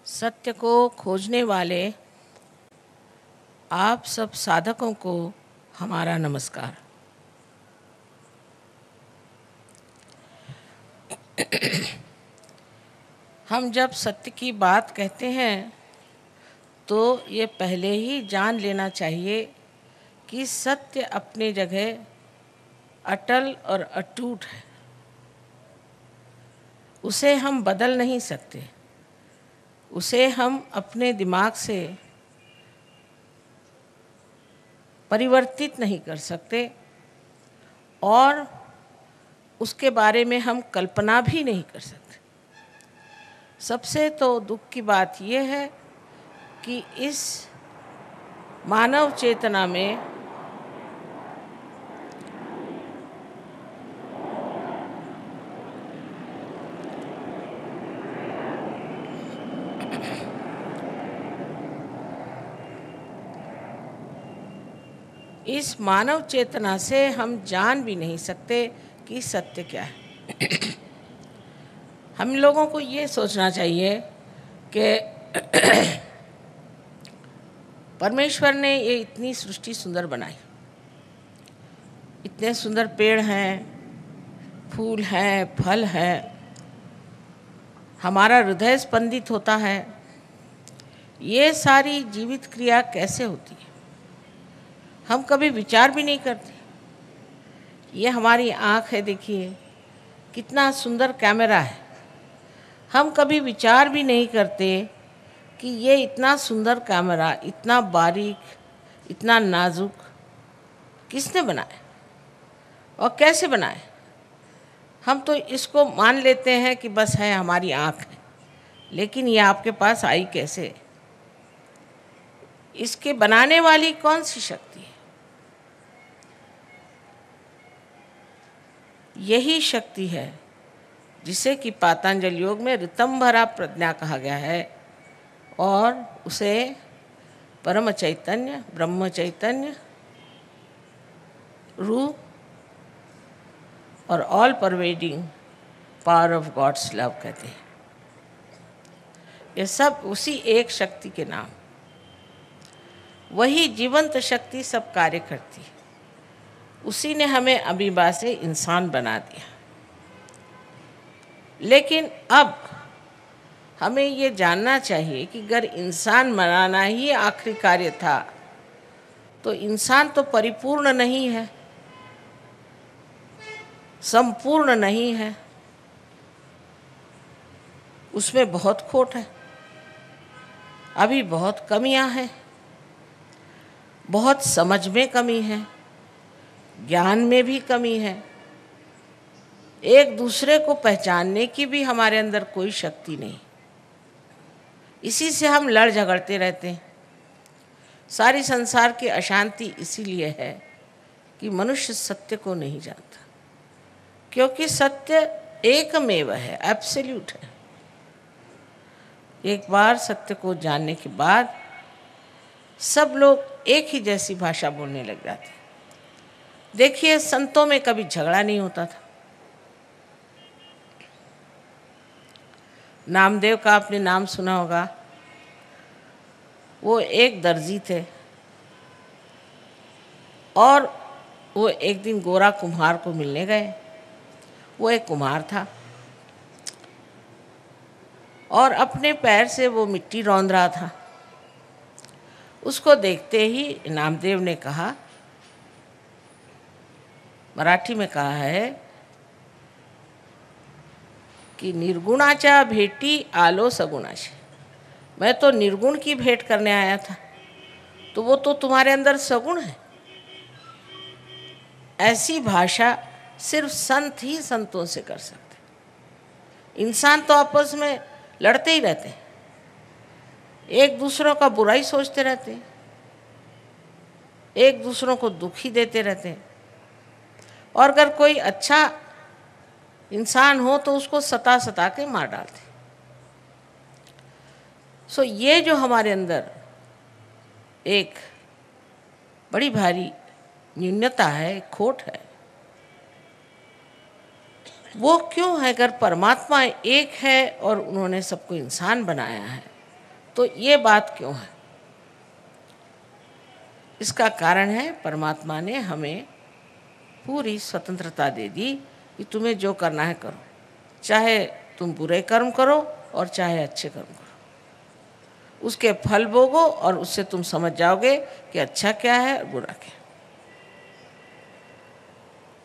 सत्य को खोजने वाले आप सब साधकों को हमारा नमस्कार। हम जब सत्य की बात कहते हैं तो ये पहले ही जान लेना चाहिए कि सत्य अपनी जगह अटल और अटूट है। उसे हम बदल नहीं सकते, उसे हम अपने दिमाग से परिवर्तित नहीं कर सकते और उसके बारे में हम कल्पना भी नहीं कर सकते। सबसे तो दुख की बात यह है कि इस मानव चेतना में से हम जान भी नहीं सकते कि सत्य क्या है। हम लोगों को ये सोचना चाहिए कि परमेश्वर ने ये इतनी सृष्टि सुंदर बनाई, इतने सुंदर पेड़ हैं, फूल हैं, फल हैं, हमारा हृदय स्पंदित होता है। ये सारी जीवित क्रिया कैसे होती है हम कभी विचार भी नहीं करते। ये हमारी आँख है, देखिए कितना सुंदर कैमरा है। हम कभी विचार भी नहीं करते कि ये इतना सुंदर कैमरा, इतना बारीक, इतना नाजुक किसने बनाया और कैसे बनाया। हम तो इसको मान लेते हैं कि बस है, हमारी आँख है, लेकिन ये आपके पास आई कैसे? इसके बनाने वाली कौन सी शक्ति है? यही शक्ति है जिसे कि पातंजल योग में ऋतंभरा प्रज्ञा कहा गया है और उसे परम चैतन्य, ब्रह्म चैतन्य, रूह और all pervading power of God's love कहते हैं। ये सब उसी एक शक्ति के नाम, वही जीवंत शक्ति सब कार्य करती है। उसी ने हमें अमीबा से इंसान बना दिया। लेकिन अब हमें ये जानना चाहिए कि अगर इंसान बनाना ही आखिरी कार्य था तो इंसान तो परिपूर्ण नहीं है, संपूर्ण नहीं है, उसमें बहुत खोट है, अभी बहुत कमियां हैं, बहुत समझ में कमी है, ज्ञान में भी कमी है, एक दूसरे को पहचानने की भी हमारे अंदर कोई शक्ति नहीं। इसी से हम लड़ झगड़ते रहते हैं। सारी संसार की अशांति इसीलिए है कि मनुष्य सत्य को नहीं जानता, क्योंकि सत्य एकमेव है, एब्सोल्यूट है। एक बार सत्य को जानने के बाद सब लोग एक ही जैसी भाषा बोलने लग जाते हैं। देखिए, संतों में कभी झगड़ा नहीं होता था। नामदेव का आपने नाम सुना होगा। वो एक दर्जी थे और वो एक दिन गोरा कुम्हार को मिलने गए। वो एक कुम्हार था और अपने पैर से वो मिट्टी रौंद रहा था। उसको देखते ही नामदेव ने कहा, मराठी में कहा है कि निर्गुणाच्या भेटी आलो सगुणाशी। मैं तो निर्गुण की भेंट करने आया था, तो वो तो तुम्हारे अंदर सगुण है। ऐसी भाषा सिर्फ संत ही संतों से कर सकते। इंसान तो आपस में लड़ते ही रहते हैं, एक दूसरों का बुराई सोचते रहते हैं, एक दूसरों को दुखी देते रहते हैं, और अगर कोई अच्छा इंसान हो तो उसको सता सता के मार डालते। सो ये जो हमारे अंदर एक बड़ी भारी न्यूनता है, खोट है, वो क्यों है? अगर परमात्मा एक है और उन्होंने सबको इंसान बनाया है तो ये बात क्यों है? इसका कारण है परमात्मा ने हमें पूरी स्वतंत्रता दे दी कि तुम्हें जो करना है करो, चाहे तुम बुरे कर्म करो और चाहे अच्छे कर्म करो। उसके फल भोगो और उससे तुम समझ जाओगे कि अच्छा क्या है और बुरा क्या है।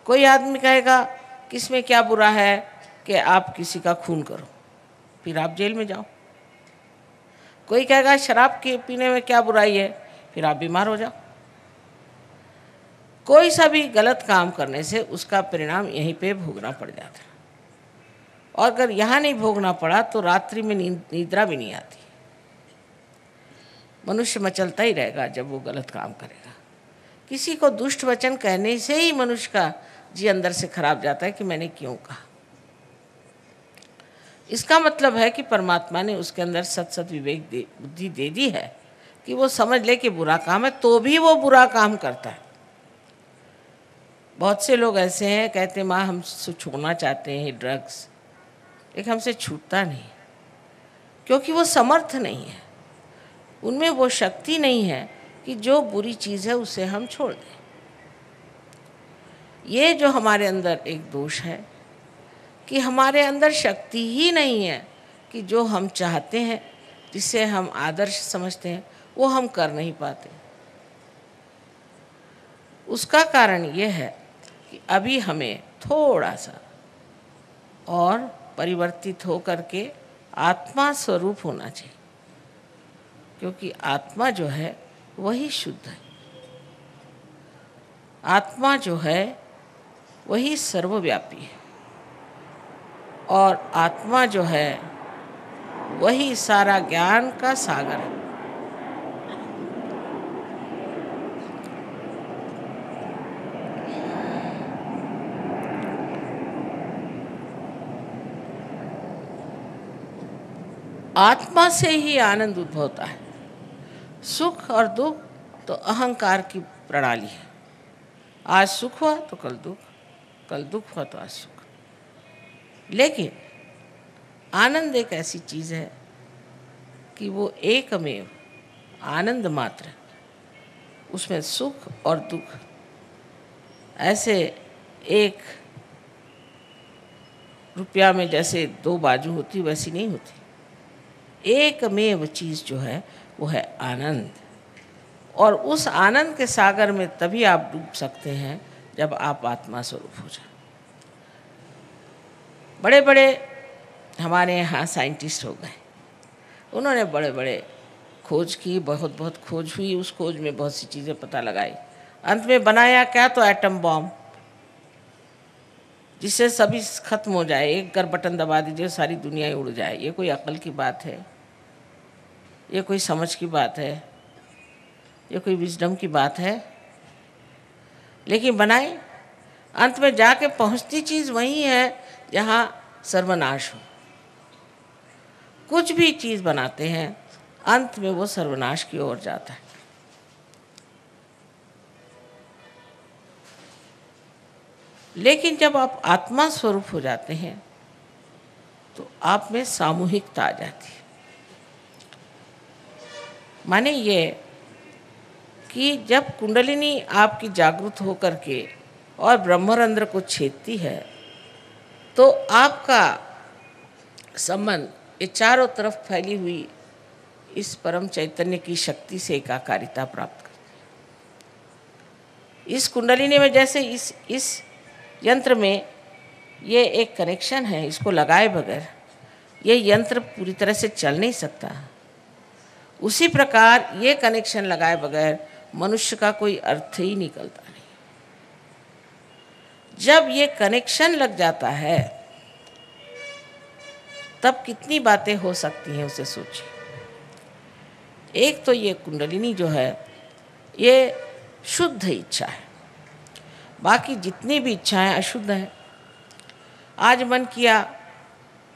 कोई आदमी कहेगा कि इसमें क्या बुरा है कि आप किसी का खून करो, फिर आप जेल में जाओ। कोई कहेगा शराब के पीने में क्या बुराई है, फिर आप बीमार हो जाओ। कोई सा भी गलत काम करने से उसका परिणाम यहीं पे भोगना पड़ जाता है, और अगर यहाँ नहीं भोगना पड़ा तो रात्रि में निद्रा भी नहीं आती। मनुष्य मचलता ही रहेगा जब वो गलत काम करेगा। किसी को दुष्ट वचन कहने से ही मनुष्य का जी अंदर से खराब जाता है कि मैंने क्यों कहा। इसका मतलब है कि परमात्मा ने उसके अंदर सत विवेक बुद्धि दे दी है कि वो समझ ले कि बुरा काम है, तो भी वो बुरा काम करता है। बहुत से लोग ऐसे हैं, कहते माँ हम छोड़ना चाहते हैं ड्रग्स, लेकिन हमसे छूटता नहीं, क्योंकि वो समर्थ नहीं है, उनमें वो शक्ति नहीं है कि जो बुरी चीज़ है उसे हम छोड़ दें। ये जो हमारे अंदर एक दोष है कि हमारे अंदर शक्ति ही नहीं है कि जो हम चाहते हैं, जिसे हम आदर्श समझते हैं, वो हम कर नहीं पाते। उसका कारण ये है कि अभी हमें थोड़ा सा और परिवर्तित हो करके आत्मा स्वरूप होना चाहिए, क्योंकि आत्मा जो है वही शुद्ध है। आत्मा जो है वही सर्वव्यापी है, और आत्मा जो है वही सारा ज्ञान का सागर है। आत्मा से ही आनंद उद्भव होता है। सुख और दुख तो अहंकार की प्रणाली है। आज सुख हुआ तो कल दुख, कल दुख हुआ तो आज सुख। लेकिन आनंद एक ऐसी चीज़ है कि वो एकमेव आनंद मात्र है। उसमें सुख और दुख ऐसे एक रुपया में जैसे दो बाजू होती वैसी नहीं होती। एकमेव चीज़ जो है वो है आनंद, और उस आनंद के सागर में तभी आप डूब सकते हैं जब आप आत्मा स्वरूप हो जाए। बड़े बड़े हमारे यहाँ साइंटिस्ट हो गए, उन्होंने बड़े बड़े खोज की, बहुत बहुत खोज हुई, उस खोज में बहुत सी चीज़ें पता लगाई। अंत में बनाया क्या? तो एटम बॉम्ब, जिससे सभी खत्म हो जाए। एक कर बटन दबा दीजिए, सारी दुनिया ही उड़ जाए। ये कोई अकल की बात है? ये कोई समझ की बात है? ये कोई विजडम की बात है? लेकिन बनाए, अंत में जाके पहुंचती चीज़ वही है जहाँ सर्वनाश हो। कुछ भी चीज़ बनाते हैं, अंत में वो सर्वनाश की ओर जाता है। लेकिन जब आप आत्मा स्वरूप हो जाते हैं तो आप में सामूहिकता आ जाती है। माने ये कि जब कुंडलिनी आपकी जागृत हो करके और ब्रह्मरंध्र को छेदती है तो आपका संबंध ये चारों तरफ फैली हुई इस परम चैतन्य की शक्ति से एकाकारिता प्राप्त करती है। इस कुंडलिनी में जैसे इस यंत्र में ये एक कनेक्शन है, इसको लगाए बगैर ये यंत्र पूरी तरह से चल नहीं सकता। उसी प्रकार ये कनेक्शन लगाए बगैर मनुष्य का कोई अर्थ ही निकलता नहीं। जब ये कनेक्शन लग जाता है तब कितनी बातें हो सकती हैं, उसे सोचिए। एक तो ये कुंडलिनी जो है ये शुद्ध इच्छा है, बाकी जितनी भी इच्छाएं अशुद्ध हैं। आज मन किया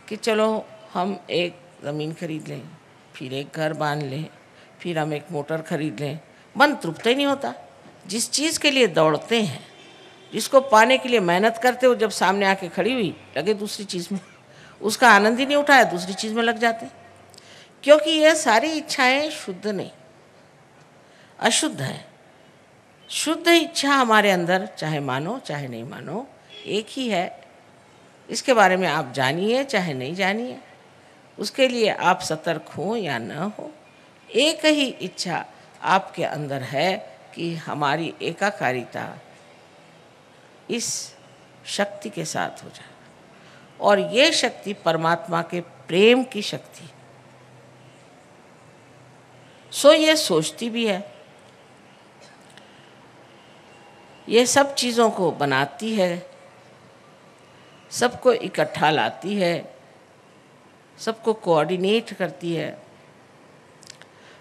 कि चलो हम एक ज़मीन खरीद लें, फिर एक घर बांध लें, फिर हम एक मोटर खरीद लें, मन तृप्त ही नहीं होता। जिस चीज़ के लिए दौड़ते हैं, जिसको पाने के लिए मेहनत करते हो, जब सामने आके खड़ी हुई लगे दूसरी चीज़ में, उसका आनंद ही नहीं उठाया, दूसरी चीज़ में लग जाते हैं। क्योंकि ये सारी इच्छाएं शुद्ध नहीं, अशुद्ध है। शुद्ध इच्छा हमारे अंदर, चाहे मानो चाहे नहीं मानो, एक ही है। इसके बारे में आप जानिए चाहे नहीं जानिए, उसके लिए आप सतर्क हो या न हो, एक ही इच्छा आपके अंदर है कि हमारी एकाकारिता इस शक्ति के साथ हो जाए। और ये शक्ति परमात्मा के प्रेम की शक्ति, सो ये सोचती भी है, ये सब चीज़ों को बनाती है, सबको इकट्ठा लाती है, सबको कोऑर्डिनेट करती है,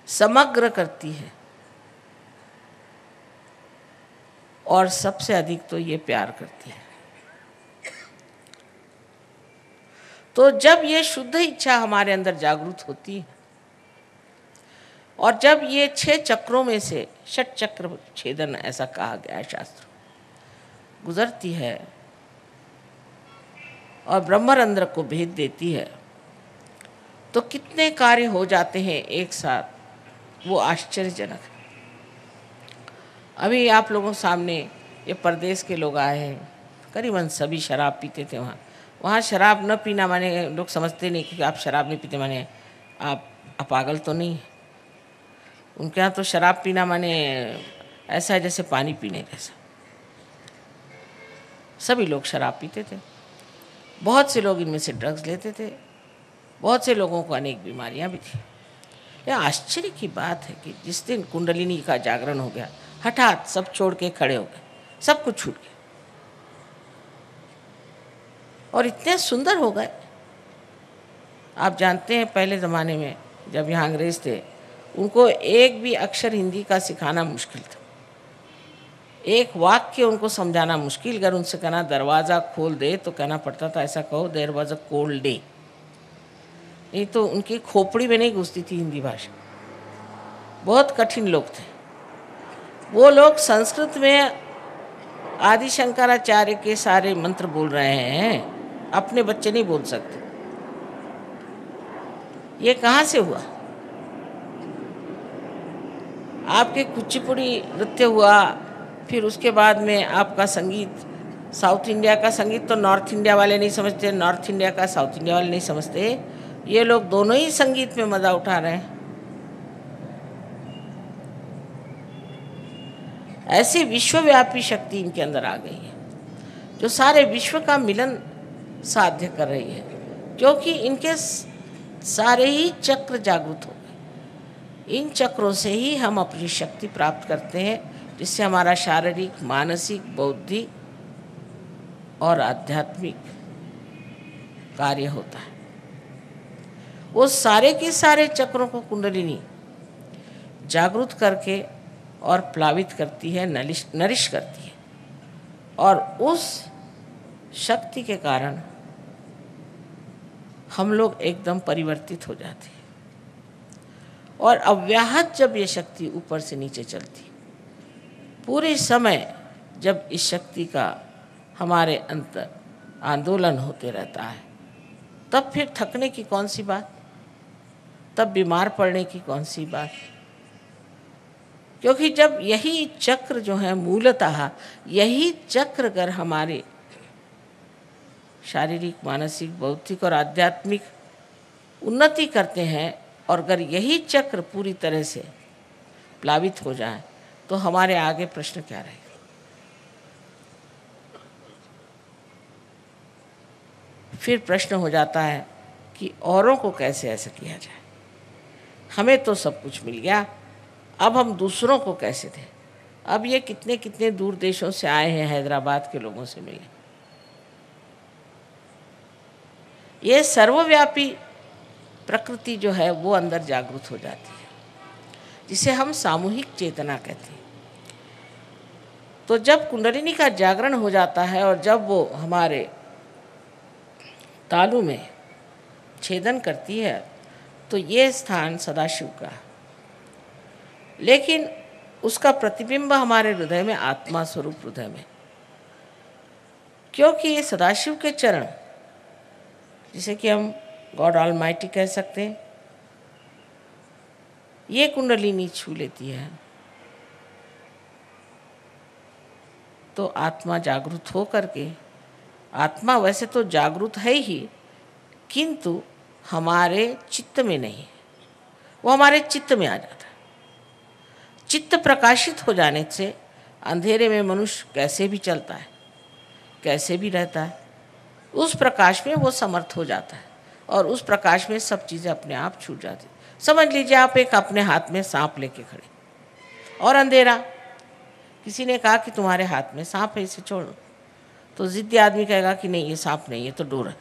समग्र करती है, और सबसे अधिक तो ये प्यार करती है। तो जब ये शुद्ध इच्छा हमारे अंदर जागृत होती है और जब ये 6 चक्रों में से षट चक्र छेदन ऐसा कहा गया है शास्त्र, गुजरती है और ब्रह्मरंध्र को भेद देती है, तो कितने कार्य हो जाते हैं एक साथ, वो आश्चर्यजनक है। अभी आप लोगों के सामने ये परदेश के लोग आए हैं, करीबन सभी शराब पीते थे। वहाँ शराब न पीना माने, लोग समझते नहीं कि आप शराब नहीं पीते माने आप पागल तो नहीं। उनके यहाँ तो शराब पीना माने ऐसा है जैसे पानी पीने जैसा। सभी लोग शराब पीते थे, बहुत से लोग इनमें से ड्रग्स लेते थे, बहुत से लोगों को अनेक बीमारियां भी थी। यह आश्चर्य की बात है कि जिस दिन कुंडलिनी का जागरण हो गया, हठात सब छोड़ के खड़े हो गए, सब कुछ छूट गया और इतने सुंदर हो गए। आप जानते हैं पहले ज़माने में जब यहाँ अंग्रेज़ थे, उनको एक भी अक्षर हिंदी का सिखाना मुश्किल था, एक वाक्य उनको समझाना मुश्किल। अगर उनसे कहना दरवाज़ा खोल दे तो कहना पड़ता था ऐसा कहो, there was a cold day. नहीं तो उनकी खोपड़ी में नहीं घुसती थी हिंदी भाषा। बहुत कठिन लोग थे वो लोग। संस्कृत में आदि शंकराचार्य के सारे मंत्र बोल रहे हैं, अपने बच्चे नहीं बोल सकते। ये कहाँ से हुआ? आपके कुचिपुड़ी नृत्य हुआ, फिर उसके बाद में आपका संगीत, साउथ इंडिया का संगीत तो नॉर्थ इंडिया वाले नहीं समझते, नॉर्थ इंडिया का साउथ इंडिया वाले नहीं समझते। ये लोग दोनों ही संगीत में मज़ा उठा रहे हैं। ऐसी विश्वव्यापी शक्ति इनके अंदर आ गई है जो सारे विश्व का मिलन साध्य कर रही है, क्योंकि इनके सारे ही चक्र जागृत हो गए। इन चक्रों से ही हम अपनी शक्ति प्राप्त करते हैं, जिससे हमारा शारीरिक, मानसिक, बौद्धिक और आध्यात्मिक कार्य होता है। वो सारे के सारे चक्रों को कुंडलिनी जागृत करके और प्लावित करती है, नरिश करती है, और उस शक्ति के कारण हम लोग एकदम परिवर्तित हो जाते हैं। और अव्याहत जब ये शक्ति ऊपर से नीचे चलती, पूरे समय जब इस शक्ति का हमारे अंतर आंदोलन होते रहता है, तब फिर थकने की कौन सी बात, तब बीमार पड़ने की कौन सी बात। क्योंकि जब यही चक्र जो है मूलतः, यही चक्र अगर हमारे शारीरिक, मानसिक, बौद्धिक और आध्यात्मिक उन्नति करते हैं, और अगर यही चक्र पूरी तरह से प्लावित हो जाए, तो हमारे आगे प्रश्न क्या रहेगा? फिर प्रश्न हो जाता है कि औरों को कैसे ऐसा किया जाए। हमें तो सब कुछ मिल गया, अब हम दूसरों को कैसे दें? अब ये कितने कितने दूर देशों से आए हैं, हैदराबाद के लोगों से मिले। ये सर्वव्यापी प्रकृति जो है वो अंदर जागृत हो जाती है, जिसे हम सामूहिक चेतना कहते हैं। तो जब कुंडलिनी का जागरण हो जाता है और जब वो हमारे तालु में छेदन करती है, तो ये स्थान सदाशिव का है। लेकिन उसका प्रतिबिंब हमारे हृदय में, आत्मा स्वरूप हृदय में, क्योंकि ये सदाशिव के चरण, जिसे कि हम गॉड ऑलमाइटी कह सकते हैं, ये कुंडलिनी छू लेती है तो आत्मा जागृत हो करके, आत्मा वैसे तो जागृत है ही किंतु हमारे चित्त में नहीं, वो हमारे चित्त में आ जाता है। चित्त प्रकाशित हो जाने से अंधेरे में मनुष्य कैसे भी चलता है, कैसे भी रहता है, उस प्रकाश में वो समर्थ हो जाता है और उस प्रकाश में सब चीज़ें अपने आप छूट जाती। समझ लीजिए आप एक अपने हाथ में सांप लेके खड़े और अंधेरा, किसी ने कहा कि तुम्हारे हाथ में सांप है, इसे छोड़ो, तो ज़िद्दी आदमी कहेगा कि नहीं ये सांप नहीं, ये तो डोर है।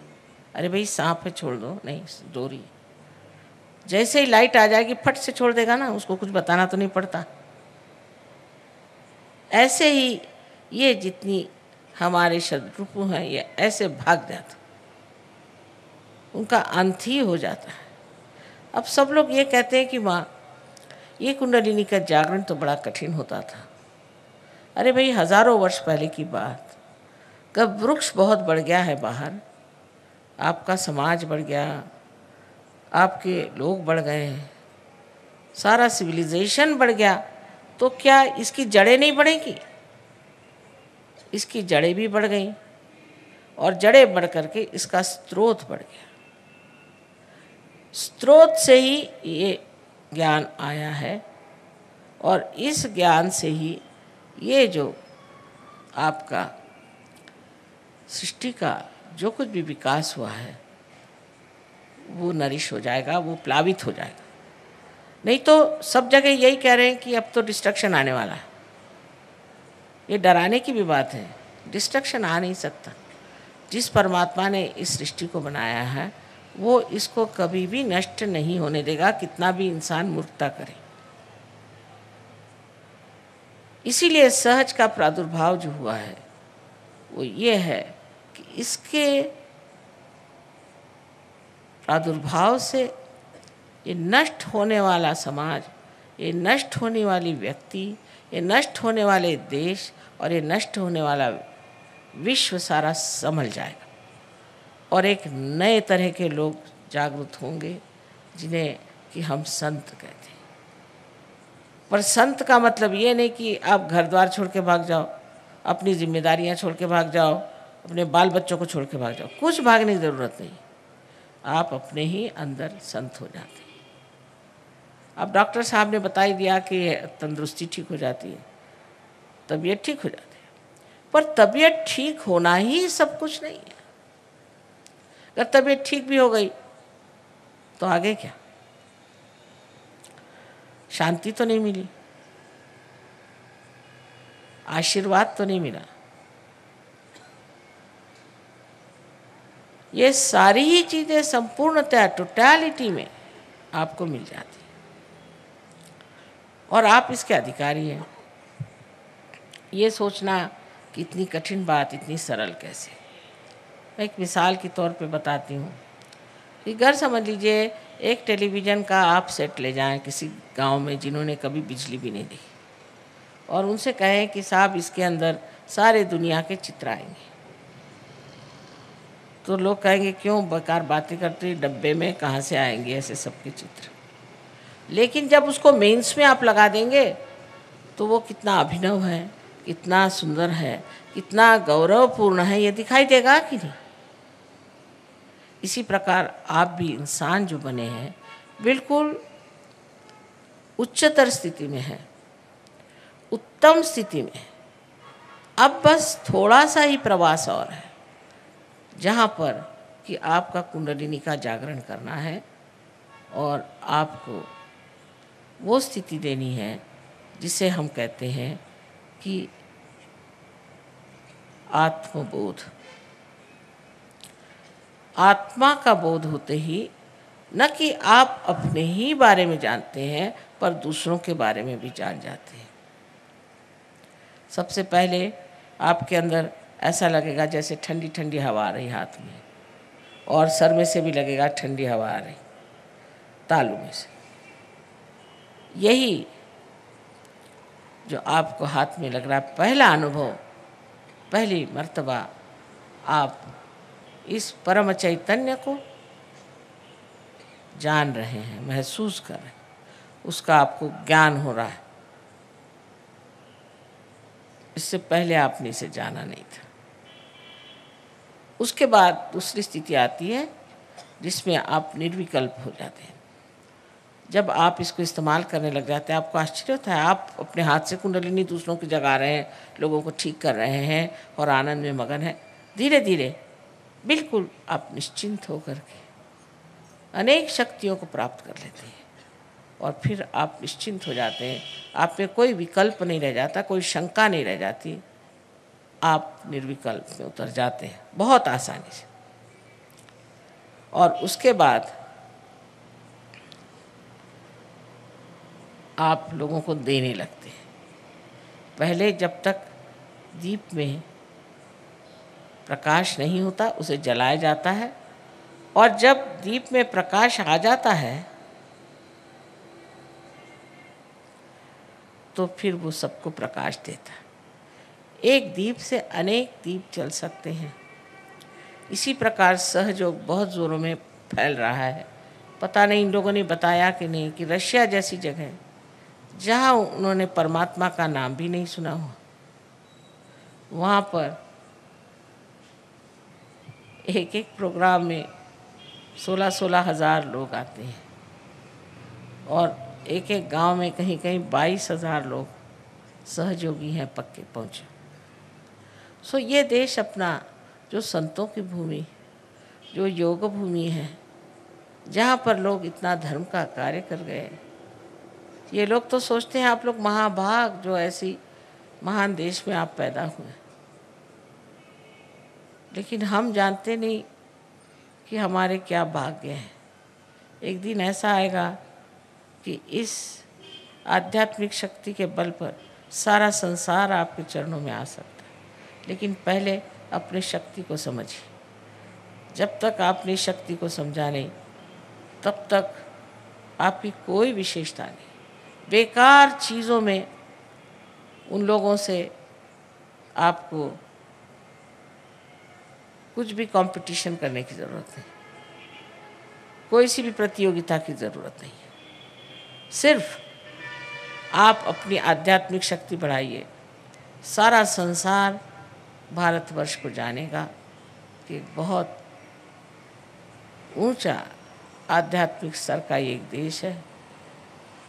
अरे भाई सांप है, छोड़ दो, नहीं डोरी है। जैसे ही लाइट आ जाएगी फट से छोड़ देगा ना, उसको कुछ बताना तो नहीं पड़ता। ऐसे ही ये जितनी हमारे शत्रु हैं ये ऐसे भाग जाते, उनका अंत ही हो जाता है। अब सब लोग ये कहते हैं कि माँ ये कुंडलिनी का जागरण तो बड़ा कठिन होता था। अरे भाई हजारों वर्ष पहले की बात, कब वृक्ष बहुत बढ़ गया है बाहर, आपका समाज बढ़ गया, आपके लोग बढ़ गए, सारा सिविलाइजेशन बढ़ गया, तो क्या इसकी जड़ें नहीं बढ़ेंगी? इसकी जड़ें भी बढ़ गईं और जड़ें बढ़ करके इसका स्रोत बढ़ गया। स्रोत से ही ये ज्ञान आया है और इस ज्ञान से ही ये जो आपका सृष्टि का जो कुछ भी विकास हुआ है वो नरिश हो जाएगा, वो प्लावित हो जाएगा। नहीं तो सब जगह यही कह रहे हैं कि अब तो डिस्ट्रक्शन आने वाला है। ये डराने की भी बात है, डिस्ट्रक्शन आ नहीं सकता। जिस परमात्मा ने इस सृष्टि को बनाया है वो इसको कभी भी नष्ट नहीं होने देगा, कितना भी इंसान मूर्खता करे। इसीलिए सहज का प्रादुर्भाव जो हुआ है वो ये है कि इसके प्रादुर्भाव से ये नष्ट होने वाला समाज, ये नष्ट होने वाली व्यक्ति, ये नष्ट होने वाले देश और ये नष्ट होने वाला विश्व सारा संभल जाएगा और एक नए तरह के लोग जागृत होंगे जिन्हें कि हम संत कहते हैं। पर संत का मतलब ये नहीं कि आप घर द्वार छोड़ के भाग जाओ, अपनी जिम्मेदारियां छोड़ के भाग जाओ, अपने बाल बच्चों को छोड़ के भाग जाओ, कुछ भागने की ज़रूरत नहीं। आप अपने ही अंदर संत हो जाते हैं। अब डॉक्टर साहब ने बता ही दिया कि तंदुरुस्ती ठीक हो जाती है, तबीयत ठीक हो जाती है, पर तबीयत ठीक होना ही सब कुछ नहीं है। अगर तबीयत ठीक भी हो गई तो आगे क्या? शांति तो नहीं मिली, आशीर्वाद तो नहीं मिला। ये सारी ही चीज़ें संपूर्णतः टोटलिटी में आपको मिल जाती है और आप इसके अधिकारी हैं। ये सोचना कि इतनी कठिन बात इतनी सरल कैसे। मैं एक मिसाल के तौर पे बताती हूँ कि घर समझ लीजिए एक टेलीविज़न का आप सेट ले जाएं किसी गांव में जिन्होंने कभी बिजली भी नहीं देखी और उनसे कहें कि साहब इसके अंदर सारे दुनिया के चित्र आएंगे, तो लोग कहेंगे क्यों बेकार बातें करते, डब्बे में कहाँ से आएंगे ऐसे सबके चित्र। लेकिन जब उसको मेंस में आप लगा देंगे तो वो कितना अभिनव है, कितना सुंदर है, कितना गौरवपूर्ण है, ये दिखाई देगा कि नहीं। इसी प्रकार आप भी इंसान जो बने हैं बिल्कुल उच्चतर स्थिति में है, उत्तम स्थिति में। अब बस थोड़ा सा ही प्रवास और है जहाँ पर कि आपका कुंडलिनी का जागरण करना है और आपको वो स्थिति देनी है जिसे हम कहते हैं कि आत्मबोध। आत्मा का बोध होते ही न कि आप अपने ही बारे में जानते हैं पर दूसरों के बारे में भी जान जाते हैं। सबसे पहले आपके अंदर ऐसा लगेगा जैसे ठंडी ठंडी हवा आ रही हाथ में, और सर में से भी लगेगा ठंडी हवा आ रही, तालू में से। यही जो आपको हाथ में लग रहा है, पहला अनुभव, पहली मर्तबा आप इस परम चैतन्य को जान रहे हैं, महसूस कर रहे हैं। उसका आपको ज्ञान हो रहा है। इससे पहले आपने इसे जाना नहीं था। उसके बाद दूसरी स्थिति आती है जिसमें आप निर्विकल्प हो जाते हैं। जब आप इसको इस्तेमाल करने लग जाते हैं, आपको आश्चर्य होता है, आप अपने हाथ से कुंडलिनी दूसरों की जगा रहे हैं, लोगों को ठीक कर रहे हैं और आनंद में मगन हैं। धीरे धीरे बिल्कुल आप निश्चिंत होकर के अनेक शक्तियों को प्राप्त कर लेते हैं और फिर आप निश्चिंत हो जाते हैं। आप में कोई विकल्प नहीं रह जाता, कोई शंका नहीं रह जाती, आप निर्विकल्प में उतर जाते हैं बहुत आसानी से। और उसके बाद आप लोगों को देने लगते हैं। पहले जब तक दीप में प्रकाश नहीं होता उसे जलाया जाता है, और जब दीप में प्रकाश आ जाता है तो फिर वो सबको प्रकाश देता है। एक दीप से अनेक दीप जल सकते हैं। इसी प्रकार सहयोग बहुत ज़ोरों में फैल रहा है। पता नहीं इन लोगों ने बताया कि नहीं कि रशिया जैसी जगह जहाँ उन्होंने परमात्मा का नाम भी नहीं सुना हुआ, वहाँ पर एक एक प्रोग्राम में 16-16 हज़ार लोग आते हैं और एक एक गांव में कहीं कहीं 22,000 लोग सहयोगी हैं पक्के पहुँचे। सो ये देश अपना जो संतों की भूमि, जो योग भूमि है, जहाँ पर लोग इतना धर्म का कार्य कर गए, ये लोग तो सोचते हैं आप लोग महाभाग जो ऐसी महान देश में आप पैदा हुए, लेकिन हम जानते नहीं कि हमारे क्या भाग्य हैं। एक दिन ऐसा आएगा कि इस आध्यात्मिक शक्ति के बल पर सारा संसार आपके चरणों में आ सकता है, लेकिन पहले अपनी शक्ति को समझिए। जब तक आपने शक्ति को समझा नहीं, तब तक आपकी कोई विशेषता नहीं। बेकार चीज़ों में उन लोगों से आपको कुछ भी कंपटीशन करने की ज़रूरत नहीं, कोई सी भी प्रतियोगिता की ज़रूरत नहीं है। सिर्फ आप अपनी आध्यात्मिक शक्ति बढ़ाइए, सारा संसार भारतवर्ष को जानेगा कि बहुत ऊंचा आध्यात्मिक स्तर का एक देश है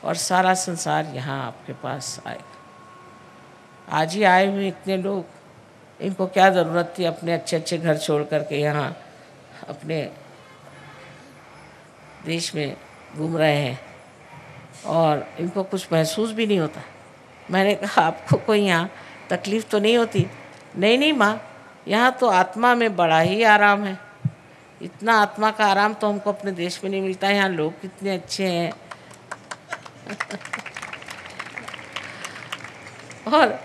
और सारा संसार यहाँ आपके पास आएगा। आज ही आए हुए इतने लोग, इनको क्या ज़रूरत थी अपने अच्छे अच्छे घर छोड़ करके यहाँ अपने देश में घूम रहे हैं और इनको कुछ महसूस भी नहीं होता। मैंने कहा आपको कोई यहाँ तकलीफ़ तो नहीं होती? नहीं नहीं माँ, यहाँ तो आत्मा में बड़ा ही आराम है। इतना आत्मा का आराम तो हमको अपने देश में नहीं मिलता। यहाँ लोग कितने अच्छे हैं और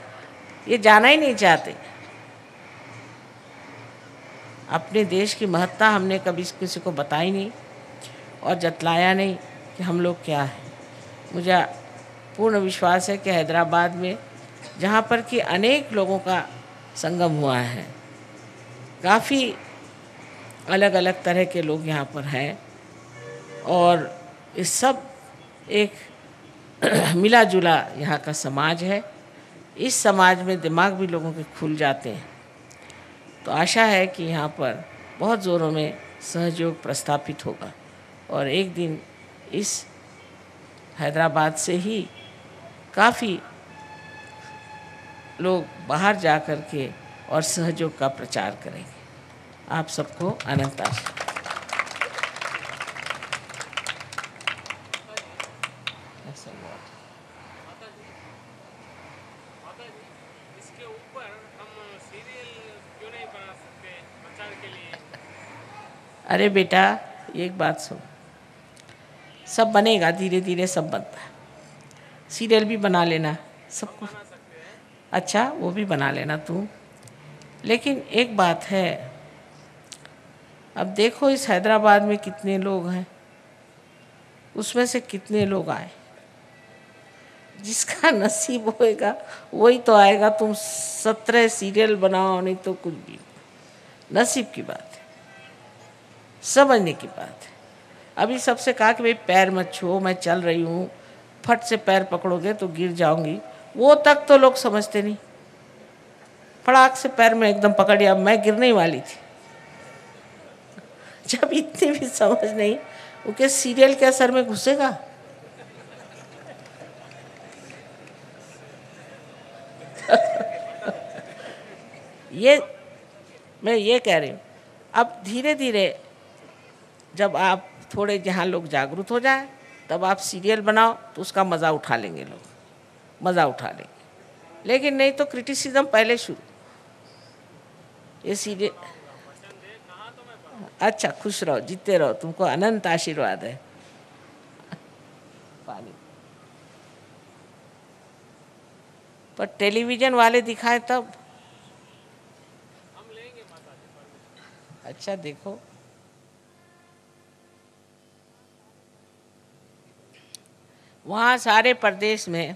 ये जाना ही नहीं चाहते। अपने देश की महत्ता हमने कभी किसी को बताई नहीं और जतलाया नहीं कि हम लोग क्या हैं। मुझे पूर्ण विश्वास है कि हैदराबाद में, जहाँ पर कि अनेक लोगों का संगम हुआ है, काफ़ी अलग अलग तरह के लोग यहाँ पर हैं और इस सब एक मिला जुला यहाँ का समाज है। इस समाज में दिमाग भी लोगों के खुल जाते हैं। तो आशा है कि यहाँ पर बहुत ज़ोरों में सहयोग प्रस्थापित होगा और एक दिन इस हैदराबाद से ही काफ़ी लोग बाहर जा कर के और सहयोग का प्रचार करेंगे। आप सबको अनंत आशीर्वाद। इसके ऊपर हम सीरियल क्यों नहीं बना सकते प्रचार के लिए? अरे बेटा, एक बात सुन, सब बनेगा, धीरे धीरे सब बनता है। सीरियल भी बना लेना सबको। अच्छा, वो भी बना लेना तू। लेकिन एक बात है, अब देखो इस हैदराबाद में कितने लोग हैं, उसमें से कितने लोग आए। जिसका नसीब होएगा वही तो आएगा। तुम 17 सीरियल बनाओ, नहीं तो कुछ भी। नसीब की बात है, समझने की बात है। अभी सबसे कहा कि भाई पैर मत छुओ, मैं चल रही हूँ, फट से पैर पकड़ोगे तो गिर जाऊंगी, वो तक तो लोग समझते नहीं। फड़ाक से पैर में एकदम पकड़ लिया, मैं गिरने ही वाली थी। जब इतनी भी समझ नहीं, वो क्या सीरियल के असर में घुसेगा? ये मैं ये कह रही हूँ, अब धीरे धीरे जब आप थोड़े जहाँ लोग जागरूक हो जाए, तब आप सीरियल बनाओ तो उसका मज़ा उठा लेंगे लोग, मज़ा उठा लेंगे। लेकिन नहीं तो क्रिटिसिज्म पहले शुरू। ये सीरियल, अच्छा खुश रहो, जीते रहो, तुमको अनंत आशीर्वाद है। पानी पर टेलीविज़न वाले दिखाए तब। अच्छा देखो, वहाँ सारे प्रदेश में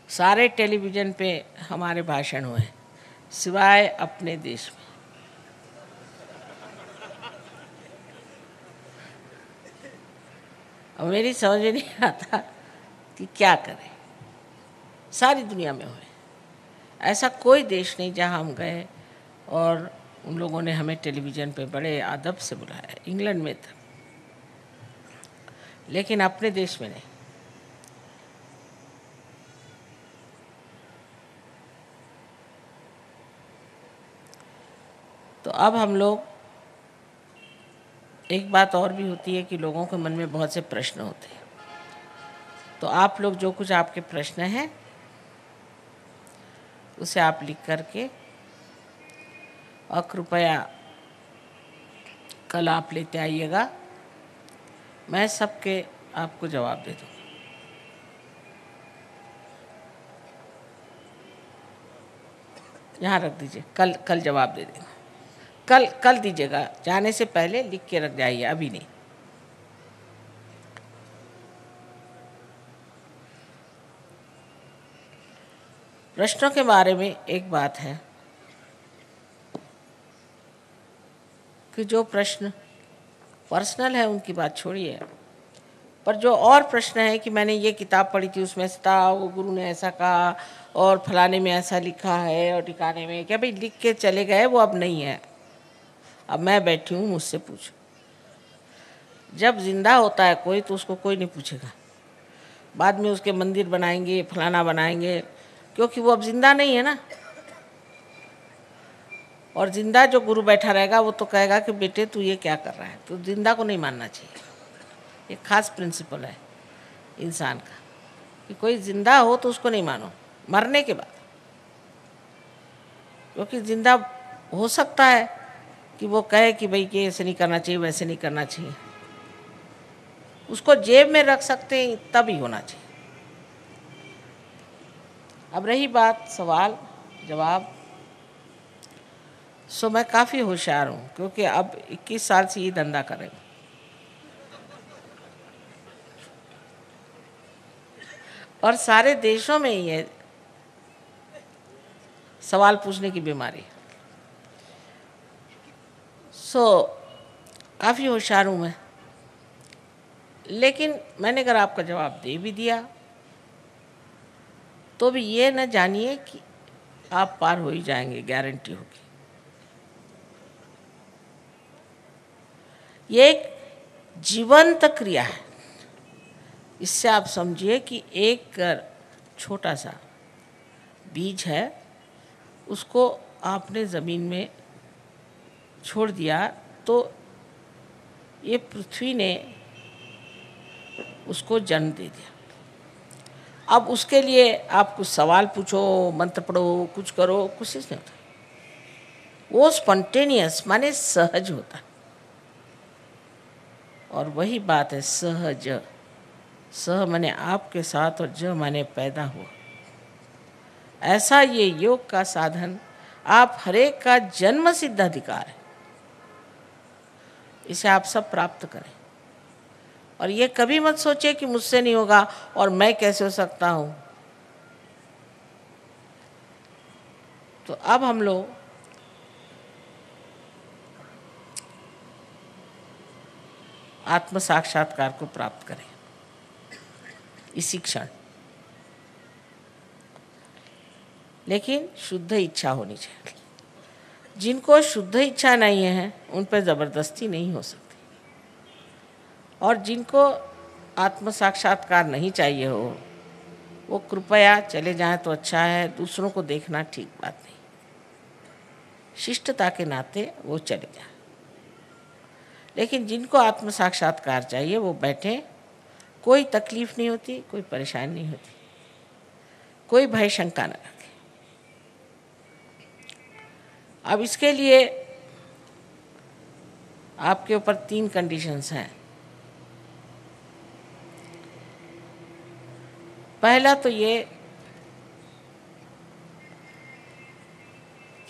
सारे टेलीविज़न पे हमारे भाषण हुए, सिवाय अपने देश में। और मेरी समझ में नहीं आता कि क्या करें। सारी दुनिया में हुए, ऐसा कोई देश नहीं जहाँ हम गए और उन लोगों ने हमें टेलीविज़न पे बड़े अदब से बुलाया। इंग्लैंड में था, लेकिन अपने देश में नहीं। तो अब हम लोग, एक बात और भी होती है कि लोगों के मन में बहुत से प्रश्न होते हैं। तो आप लोग जो कुछ आपके प्रश्न हैं उसे आप लिख करके, और कृपया कल आप लेते आइएगा, मैं सबके आपको जवाब दे दूँ। यहाँ रख दीजिए, कल जवाब दे देंगे। कल दीजिएगा, जाने से पहले लिख के रख जाइए, अभी नहीं। प्रश्नों के बारे में एक बात है कि जो प्रश्न पर्सनल है उनकी बात छोड़िए, पर जो और प्रश्न है कि मैंने ये किताब पढ़ी थी, उसमें से था, वो गुरु ने ऐसा कहा और फलाने में ऐसा लिखा है और ठिकाने में, क्या भाई लिख के चले गए, वो अब नहीं है। अब मैं बैठी हूँ, मुझसे पूछो। जब जिंदा होता है कोई तो उसको कोई नहीं पूछेगा। बाद में उसके मंदिर बनाएंगे, फलाना बनाएंगे, क्योंकि वो अब जिंदा नहीं है ना। और जिंदा जो गुरु बैठा रहेगा वो तो कहेगा कि बेटे तू ये क्या कर रहा है। तो जिंदा को नहीं मानना चाहिए। एक खास प्रिंसिपल है इंसान का कि कोई जिंदा हो तो उसको नहीं मानो मरने के बाद, क्योंकि जिंदा हो सकता है कि वो कहे कि भाई कि ऐसे नहीं करना चाहिए, वैसे नहीं करना चाहिए। उसको जेब में रख सकते हैं, तभी होना चाहिए। अब रही बात सवाल जवाब, सो मैं काफ़ी होशियार हूँ, क्योंकि अब 21 साल से ये धंधा कर रही हूँ। और सारे देशों में ही है सवाल पूछने की बीमारी। सो काफ़ी होशियार हूँ मैं। लेकिन मैंने अगर आपका जवाब दे भी दिया तो भी ये न जानिए कि आप पार हो ही जाएंगे, गारंटी होगी। ये एक जीवंत क्रिया है। इससे आप समझिए कि एक छोटा सा बीज है, उसको आपने ज़मीन में छोड़ दिया तो ये पृथ्वी ने उसको जन्म दे दिया। अब उसके लिए आप कुछ सवाल पूछो, मंत्र पढ़ो, कुछ करो, कुछ नहीं होता। वो स्पॉन्टेनियस माने सहज होता। और वही बात है सहज। सह माने आपके साथ और ज माने पैदा हुआ। ऐसा ये योग का साधन आप हरेक का जन्म सिद्ध अधिकार है। इसे आप सब प्राप्त करें। और ये कभी मत सोचिए कि मुझसे नहीं होगा और मैं कैसे हो सकता हूँ। तो अब हम लोग आत्म साक्षात्कार को प्राप्त करें। इसी क्षण। लेकिन शुद्ध इच्छा होनी चाहिए। जिनको शुद्ध इच्छा नहीं है उन पर ज़बरदस्ती नहीं हो सकती, और जिनको आत्म साक्षात्कार नहीं चाहिए हो वो कृपया चले जाएं तो अच्छा है, दूसरों को देखना ठीक बात नहीं। शिष्टता के नाते वो चले जाएं। लेकिन जिनको आत्म साक्षात्कार चाहिए वो बैठें, कोई तकलीफ नहीं होती, कोई परेशानी नहीं होती, कोई भय शंका न रखें। अब इसके लिए आपके ऊपर 3 कंडीशंस हैं। पहला तो ये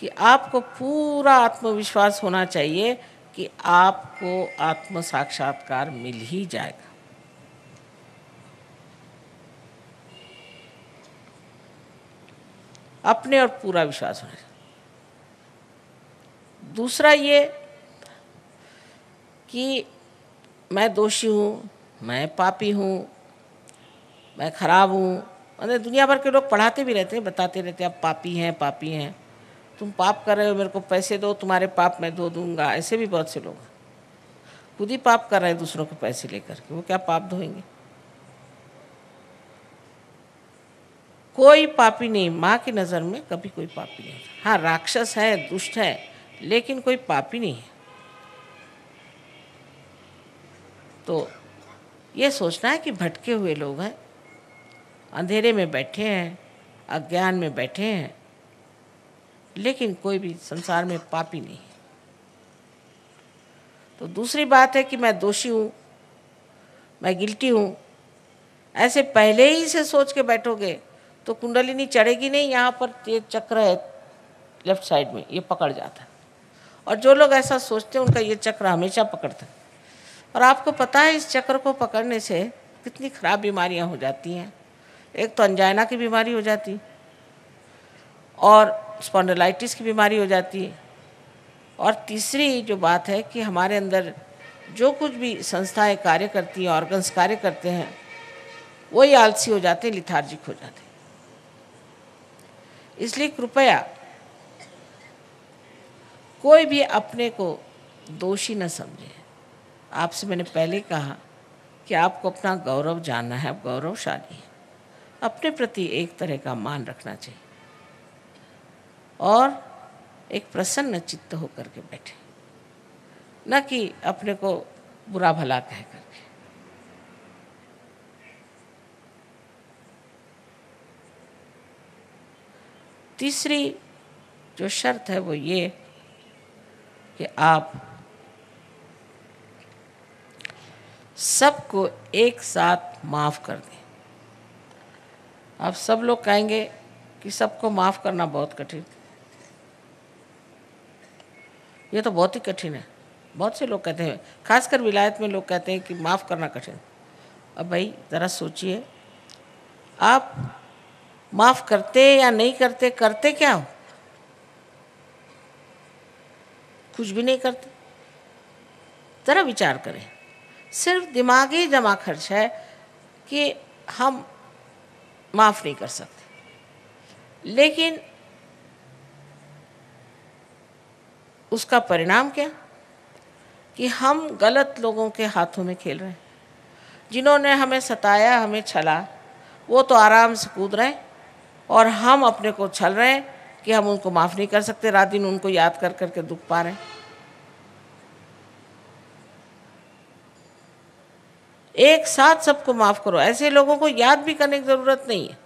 कि आपको पूरा आत्मविश्वास होना चाहिए कि आपको आत्म साक्षात्कार मिल ही जाएगा। अपने और पूरा विश्वास होना चाहिए। दूसरा ये कि मैं दोषी हूँ, मैं पापी हूँ, मैं खराब हूँ। मतलब दुनिया भर के लोग पढ़ाते भी रहते हैं, बताते रहते हैं आप पापी हैं, पापी हैं, तुम पाप कर रहे हो, मेरे को पैसे दो, तुम्हारे पाप मैं धो दूंगा। ऐसे भी बहुत से लोग हैं, खुद ही पाप कर रहे हैं दूसरों के पैसे लेकर के, वो क्या पाप धोएंगे। कोई पापी नहीं, माँ की नज़र में कभी कोई पापी नहीं। हाँ, राक्षस है, दुष्ट है, लेकिन कोई पापी नहीं है। तो ये सोचना है कि भटके हुए लोग हैं, अंधेरे में बैठे हैं, अज्ञान में बैठे हैं, लेकिन कोई भी संसार में पापी नहीं है। तो दूसरी बात है कि मैं दोषी हूँ, मैं गिल्टी हूँ, ऐसे पहले ही से सोच के बैठोगे तो कुंडलिनी चढ़ेगी नहीं। यहाँ पर ये चक्र है लेफ्ट साइड में, ये पकड़ जाता है, और जो लोग ऐसा सोचते हैं उनका ये चक्र हमेशा पकड़ता है। और आपको पता है इस चक्र को पकड़ने से कितनी खराब बीमारियाँ हो जाती हैं। एक तो अंजाइना की बीमारी हो जाती, और स्पॉन्डिलाइटिस की बीमारी हो जाती है, और तीसरी जो बात है कि हमारे अंदर जो कुछ भी संस्थाएं कार्य करती हैं, ऑर्गन्स कार्य करते हैं, वही आलसी हो जाते हैं, लिथार्जिक हो जाते हैं। इसलिए कृपया कोई भी अपने को दोषी न समझे। आपसे मैंने पहले कहा कि आपको अपना गौरव जानना है, आप गौरवशाली हैं। अपने प्रति एक तरह का मान रखना चाहिए और एक प्रसन्न चित्त होकर के बैठे, न कि अपने को बुरा भला कह करके। तीसरी जो शर्त है वो ये कि आप सबको एक साथ माफ़ कर दें। आप सब लोग कहेंगे कि सबको माफ़ करना बहुत कठिन, ये तो बहुत ही कठिन है। बहुत से लोग कहते हैं, खासकर विलायत में लोग कहते हैं कि माफ़ करना कठिन। अब भाई ज़रा सोचिए, आप माफ़ करते या नहीं करते, करते क्या हो? कुछ भी नहीं करते। ज़रा विचार करें। सिर्फ दिमागी जमा खर्च है कि हम माफ़ नहीं कर सकते, लेकिन उसका परिणाम क्या कि हम गलत लोगों के हाथों में खेल रहे हैं। जिन्होंने हमें सताया, हमें छला, वो तो आराम से कूद रहे हैं, और हम अपने को छल रहे हैं कि हम उनको माफ़ नहीं कर सकते। रात दिन उनको याद कर करके दुख पा रहे हैं। एक साथ सबको माफ़ करो। ऐसे लोगों को याद भी करने की ज़रूरत नहीं है।